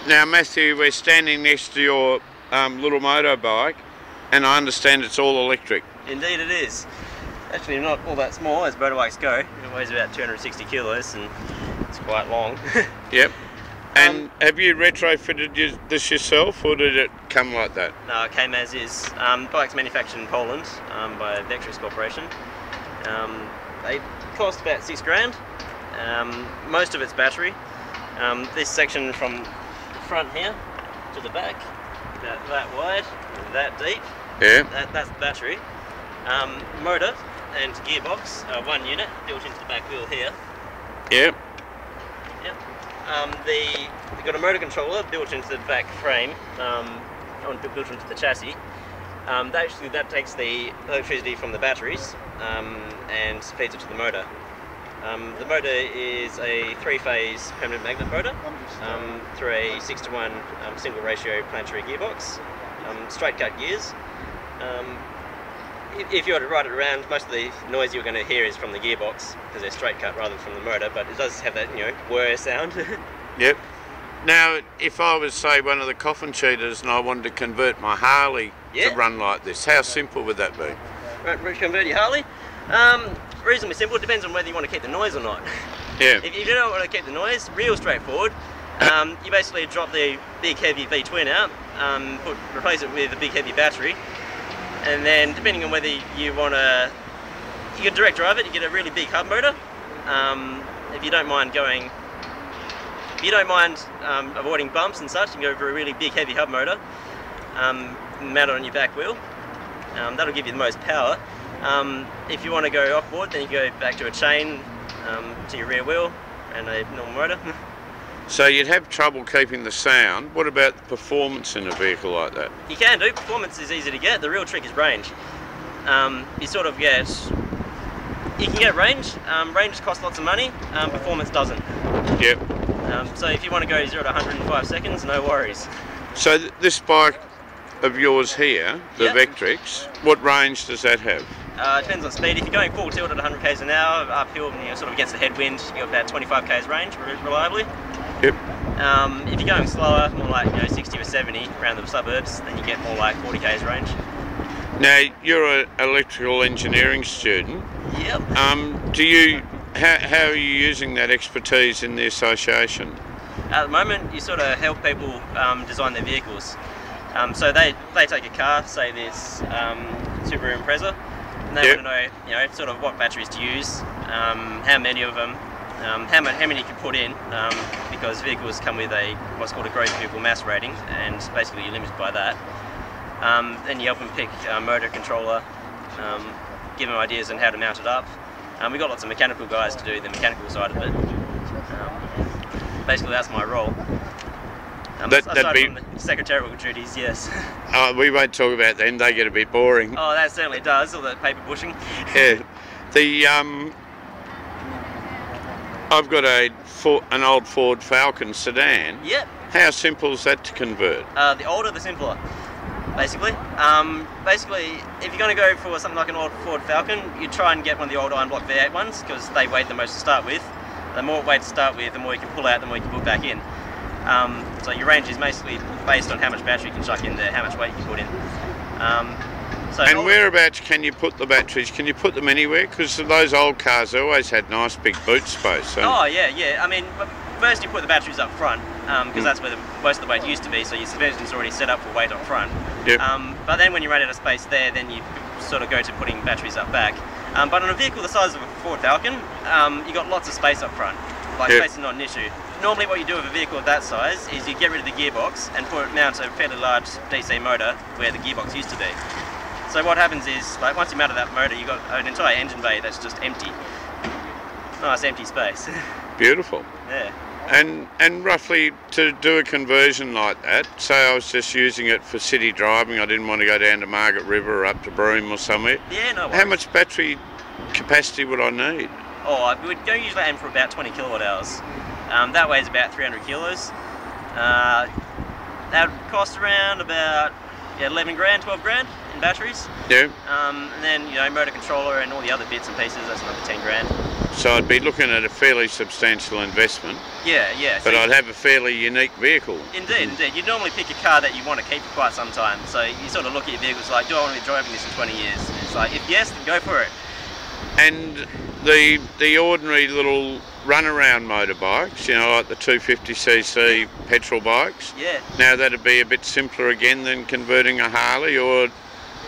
Now Matthew, we're standing next to your little motorbike, and I understand it's all electric. Indeed it is. Actually not all that small as motorbikes go. It weighs about 260 kilos and it's quite long. Yep. And have you retrofitted this yourself, or did it come like that? No, it came as is. Bikes manufactured in Poland by Vectrix Corporation. They cost about $6 grand. Most of it's battery. This section from the front here to the back, about that wide, and that deep. Yeah. That's the battery. Motor and gearbox, one unit built into the back wheel here. Yep. Yep. They've got a motor controller built into the back frame, built into the chassis. That takes the electricity from the batteries and feeds it to the motor. The motor is a 3-phase permanent magnet motor through a 6:1 single ratio planetary gearbox, straight cut gears. If you were to ride it around, most of the noise you're going to hear is from the gearbox because they're straight cut rather than from the motor, but it does have that, whir sound. Yep. Now, if I was, say, one of the Coffin cheaters and I wanted to convert my Harley to run like this, how simple would that be? Right, convert your Harley? Reasonably simple. It depends on whether you want to keep the noise or not. Yeah. If you don't want to keep the noise, real straightforward. You basically drop the big heavy V-twin out, replace it with a big heavy battery, and then depending on whether you want to, you can direct drive it. You get a really big hub motor. If you don't mind avoiding bumps and such, you can go for a really big heavy hub motor, mounted on your back wheel. That'll give you the most power. If you want to go off board, then you go back to a chain to your rear wheel and a normal motor. So you'd have trouble keeping the sound. What about the performance in a vehicle like that? You can do. Performance is easy to get. The real trick is range. You can get range. Range costs lots of money. Performance doesn't. Yep. So if you want to go 0 to 100 in 5 seconds, no worries. So this bike of yours here, the Vectrix, what range does that have? Depends on speed. If you're going full tilt at 100 k's an hour, uphill, sort of against the headwind, you got about 25 k's range reliably. Yep. If you're going slower, more like 60 or 70 around the suburbs, then you get more like 40 k's range. Now you're an electrical engineering student. Yep. How are you using that expertise in the association? At the moment, you sort of help people design their vehicles. So they take a car, say this Subaru Impreza, and they want to know, sort of what batteries to use, how many of them, how many you can put in, because vehicles come with what's called a gross vehicle mass rating, and basically you're limited by that. Then you help them pick a motor controller, give them ideas on how to mount it up. We've got lots of mechanical guys to do the mechanical side of it. Basically that's my role. Aside from the secretarial duties, yes. We won't talk about them, they get a bit boring. Oh, that certainly does, all the paper bushing. Yeah. I've got an old Ford Falcon sedan. Yep. How simple is that to convert? The older, the simpler, basically. If you're going to go for something like an old Ford Falcon, you try and get one of the old iron block V8 ones, because they weigh the most to start with. The more weight to start with, the more you can pull out, the more you can put back in. So your range is basically based on how much battery you can chuck in there, how much weight you can put in. Whereabouts can you put the batteries? Can you put them anywhere? Because those old cars always had nice big boot space. So. Oh yeah. I mean, first you put the batteries up front, because that's where most of the weight used to be, so your suspension's already set up for weight up front. Yep. But then when you run out of space there, then you sort of go to putting batteries up back. But on a vehicle the size of a Ford Falcon, you got lots of space up front. Space is not an issue. Normally what you do with a vehicle of that size is you get rid of the gearbox and mount a fairly large DC motor where the gearbox used to be. So what happens is, once you mounted that motor, you've got an entire engine bay that's just empty. Nice empty space. Beautiful. Yeah. And roughly, to do a conversion like that, say I was just using it for city driving, I didn't want to go down to Margaret River or up to Broome or somewhere. Yeah, no worries. How much battery capacity would I need? Oh, we would usually aim for about 20 kilowatt hours. That weighs about 300 kilos. That would cost around about 11 grand, 12 grand in batteries. Yeah. And then, motor controller and all the other bits and pieces, that's another 10 grand. So I'd be looking at a fairly substantial investment. Yeah, yeah. But So I'd have a fairly unique vehicle. Indeed, indeed. You'd normally pick a car that you want to keep for quite some time. So you sort of look at your vehicles like, do I want to be driving this in 20 years? It's like, if yes, then go for it. And the ordinary little runaround motorbikes, you know, like the 250cc petrol bikes. Yeah. Now that'd be a bit simpler again than converting a Harley, or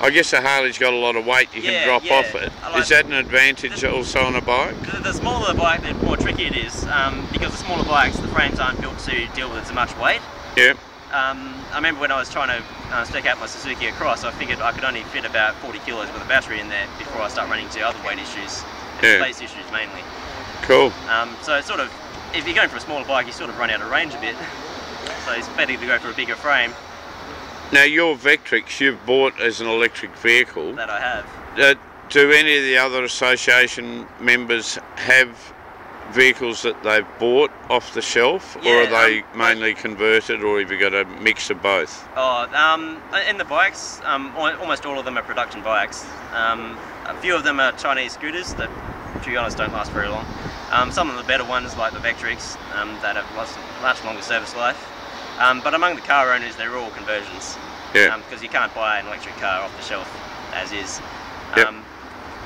I guess a Harley's got a lot of weight, you can drop off it. Is that an advantage also on a bike? The smaller the bike, the more tricky it is, because the smaller bikes, the frames aren't built to deal with as much weight. Yeah. I remember when I was trying to spec out my Suzuki Across, I figured I could only fit about 40 kilos with a battery in there before I start running into other weight issues, and space issues mainly. Cool. So it's sort of, if you're going for a smaller bike, you sort of run out of range a bit. So it's better to go for a bigger frame. Now your Vectrix you've bought as an electric vehicle. That I have. Do any of the other association members have vehicles that they've bought off the shelf, or are they mainly converted, or have you got a mix of both? In the bikes, almost all of them are production bikes. A few of them are Chinese scooters that, to be honest, don't last very long. Some of the better ones, like the Vectrix, that have much longer service life. But among the car owners, they're all conversions. Yeah. Because you can't buy an electric car off the shelf as is. Yep.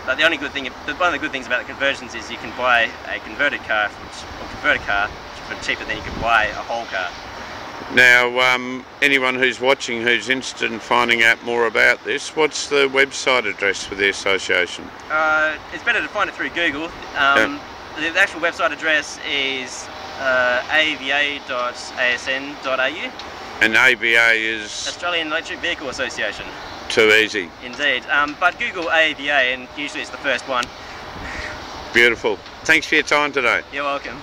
But one of the good things about the conversions is you can buy a convert a car for cheaper than you can buy a whole car. Now, anyone who's watching who's interested in finding out more about this, what's the website address for the association? It's better to find it through Google. The actual website address is aeva.asn.au. And AVA is? Australian Electric Vehicle Association. Too easy. Indeed. But Google AEVA and usually it's the first one. Beautiful. Thanks for your time today. You're welcome.